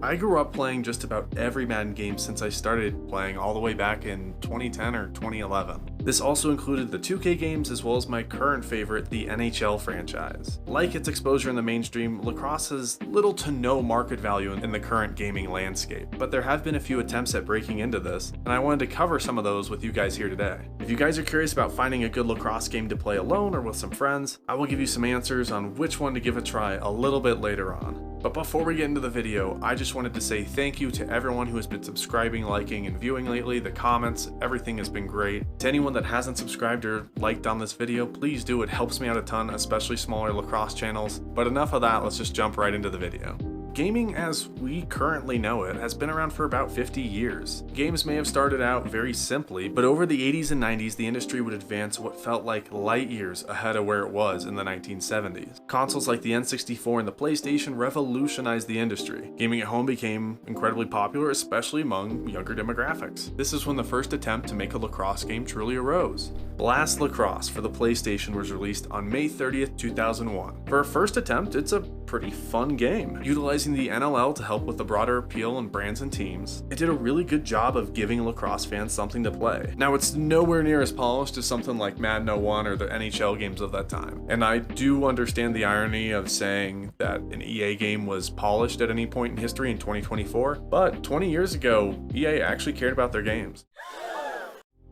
I grew up playing just about every Madden game since I started playing all the way back in 2010 or 2011. This also included the 2K games as well as my current favorite, the NHL franchise. Like its exposure in the mainstream, Lacrosse has little to no market value in the current gaming landscape, but there have been a few attempts at breaking into this, and I wanted to cover some of those with you guys here today. If you guys are curious about finding a good Lacrosse game to play alone or with some friends, I will give you some answers on which one to give a try a little bit later on. But before we get into the video, I just wanted to say thank you to everyone who has been subscribing, liking, and viewing lately. The comments, everything has been great. To anyone that hasn't subscribed or liked on this video, please do. It helps me out a ton, especially smaller Lacrosse channels. But enough of that, let's just jump right into the video. Gaming as we currently know it has been around for about 50 years. Games may have started out very simply, but over the 80s and 90s the industry would advance what felt like light years ahead of where it was in the 1970s. Consoles like the N64 and the PlayStation revolutionized the industry. Gaming at home became incredibly popular, especially among younger demographics. This is when the first attempt to make a Lacrosse game truly arose. Blast Lacrosse for the PlayStation was released on May 30th, 2001. For a first attempt, it's a pretty fun game. Utilizing the NLL to help with the broader appeal and brands and teams, it did a really good job of giving Lacrosse fans something to play. Now, it's nowhere near as polished as something like Madden 01 or the NHL games of that time, and I do understand the irony of saying that an EA game was polished at any point in history in 2024, but 20 years ago, EA actually cared about their games.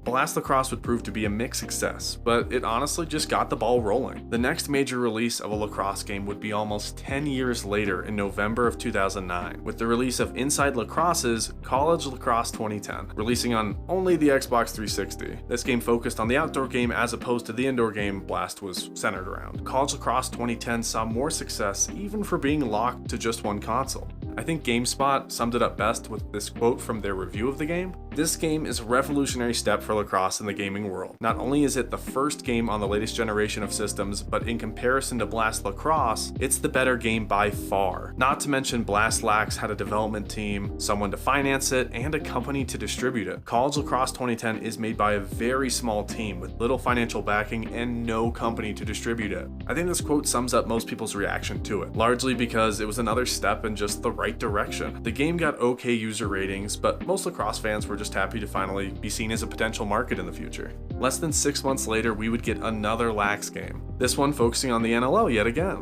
Blast Lacrosse would prove to be a mixed success, but it honestly just got the ball rolling. The next major release of a Lacrosse game would be almost 10 years later in November of 2009, with the release of Inside Lacrosse's College Lacrosse 2010, releasing on only the Xbox 360. This game focused on the outdoor game as opposed to the indoor game Blast was centered around. College Lacrosse 2010 saw more success even for being locked to just one console. I think GameSpot summed it up best with this quote from their review of the game. "This game is a revolutionary step for Lacrosse in the gaming world. Not only is it the first game on the latest generation of systems, but in comparison to Blast Lacrosse, it's the better game by far. Not to mention Blast Lax had a development team, someone to finance it, and a company to distribute it. College Lacrosse 2010 is made by a very small team with little financial backing and no company to distribute it." I think this quote sums up most people's reaction to it, largely because it was another step in just the right direction. The game got okay user ratings, but most Lacrosse fans were just happy to finally be seen as a potential market in the future. Less than 6 months later, we would get another Lax game, this one focusing on the NLL yet again.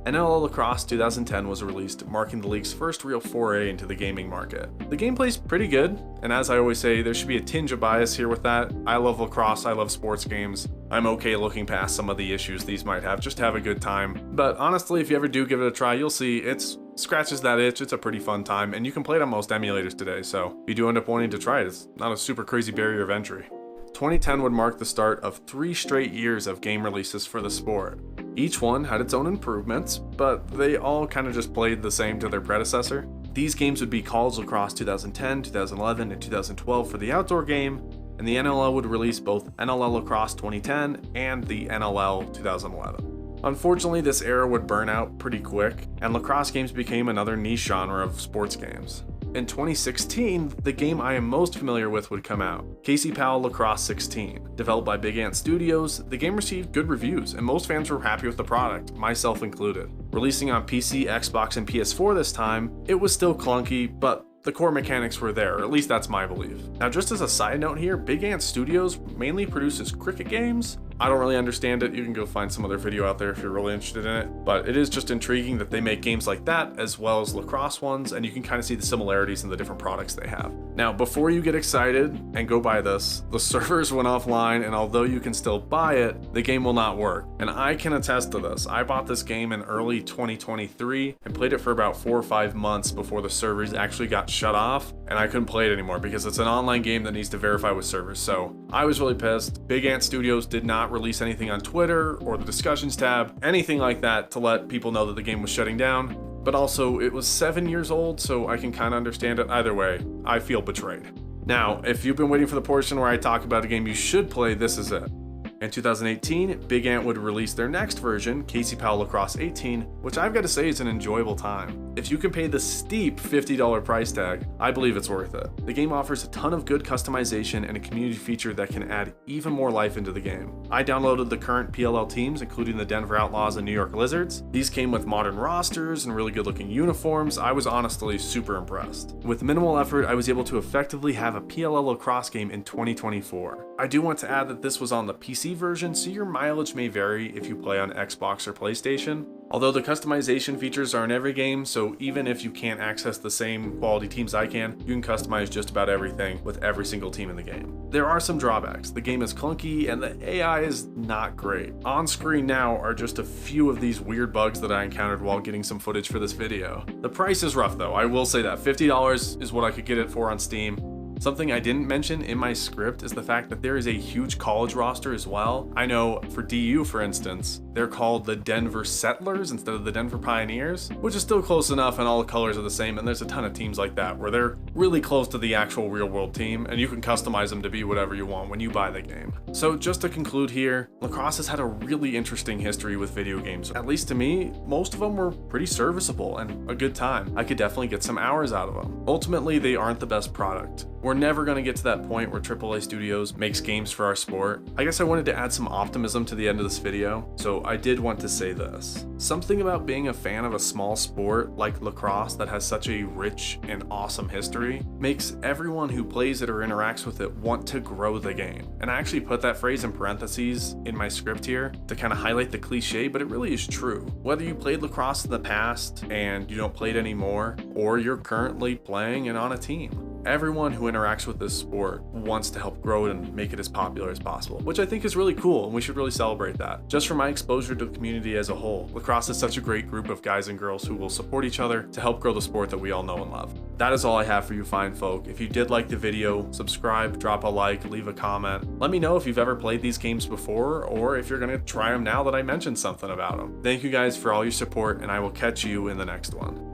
NLL Lacrosse 2010 was released, marking the league's first real foray into the gaming market. The gameplay's pretty good, and as I always say, there should be a tinge of bias here with that. I love Lacrosse, I love sports games. I'm okay looking past some of the issues these might have, just to have a good time. But honestly, if you ever do give it a try, you'll see it's scratches that itch. It's a pretty fun time, and you can play it on most emulators today, so if you do end up wanting to try it, it's not a super crazy barrier of entry. 2010 would mark the start of 3 straight years of game releases for the sport. Each one had its own improvements, but they all kind of just played the same to their predecessor. These games would be College Lacrosse 2010, 2011, and 2012 for the outdoor game, and the NLL would release both NLL Lacrosse 2010 and the NLL 2011. Unfortunately, this era would burn out pretty quick, and Lacrosse games became another niche genre of sports games. In 2016, the game I am most familiar with would come out, Casey Powell Lacrosse 16. Developed by Big Ant Studios, the game received good reviews, and most fans were happy with the product, myself included. Releasing on PC, Xbox, and PS4 this time, it was still clunky, but the core mechanics were there, or at least that's my belief. Now, just as a side note here, Big Ant Studios mainly produces cricket games. I don't really understand it. You can go find some other video out there if you're really interested in it, but it is just intriguing that they make games like that as well as Lacrosse ones, and you can kind of see the similarities in the different products they have. Now, before you get excited and go buy this, the servers went offline, and although you can still buy it, the game will not work. And I can attest to this. I bought this game in early 2023 and played it for about 4 or 5 months before the servers actually got shut off, and I couldn't play it anymore because it's an online game that needs to verify with servers. So I was really pissed. Big Ant Studios did not release anything on Twitter or the discussions tab, anything like that to let people know that the game was shutting down. But also, it was 7 years old, so I can kind of understand it. Either way, I feel betrayed. Now, if you've been waiting for the portion where I talk about a game you should play, this is it. In 2018, Big Ant would release their next version, Casey Powell Lacrosse 18, which I've got to say is an enjoyable time. If you can pay the steep $50 price tag, I believe it's worth it. The game offers a ton of good customization and a community feature that can add even more life into the game. I downloaded the current PLL teams, including the Denver Outlaws and New York Lizards. These came with modern rosters and really good looking uniforms. I was honestly super impressed. With minimal effort, I was able to effectively have a PLL lacrosse game in 2024. I do want to add that this was on the PC version, so your mileage may vary if you play on Xbox or PlayStation. Although the customization features are in every game, so even if you can't access the same quality teams I can, you can customize just about everything with every single team in the game. There are some drawbacks. The game is clunky and the AI is not great. On screen now are just a few of these weird bugs that I encountered while getting some footage for this video. The price is rough though, I will say that. $50 is what I could get it for on Steam. Something I didn't mention in my script is the fact that there is a huge college roster as well. I know for DU, for instance, they're called the Denver Settlers instead of the Denver Pioneers, which is still close enough and all the colors are the same, and there's a ton of teams like that where they're really close to the actual real world team, and you can customize them to be whatever you want when you buy the game. So just to conclude here, lacrosse has had a really interesting history with video games. At least to me, most of them were pretty serviceable and a good time. I could definitely get some hours out of them. Ultimately, they aren't the best product. We're never going to get to that point where AAA Studios makes games for our sport. I guess I wanted to add some optimism to the end of this video, so I did want to say this. Something about being a fan of a small sport like lacrosse that has such a rich and awesome history makes everyone who plays it or interacts with it want to grow the game. And I actually put that phrase in parentheses in my script here to kind of highlight the cliche, but it really is true. Whether you played lacrosse in the past and you don't play it anymore, or you're currently playing and on a team, everyone who interacts with this sport wants to help grow it and make it as popular as possible, which I think is really cool, and we should really celebrate that. Just from my exposure to the community as a whole, lacrosse is such a great group of guys and girls who will support each other to help grow the sport that we all know and love. That is all I have for you fine folk. If you did like the video, subscribe, drop a like, leave a comment. Let me know if you've ever played these games before, or if you're gonna try them now that I mentioned something about them. Thank you guys for all your support, and I will catch you in the next one.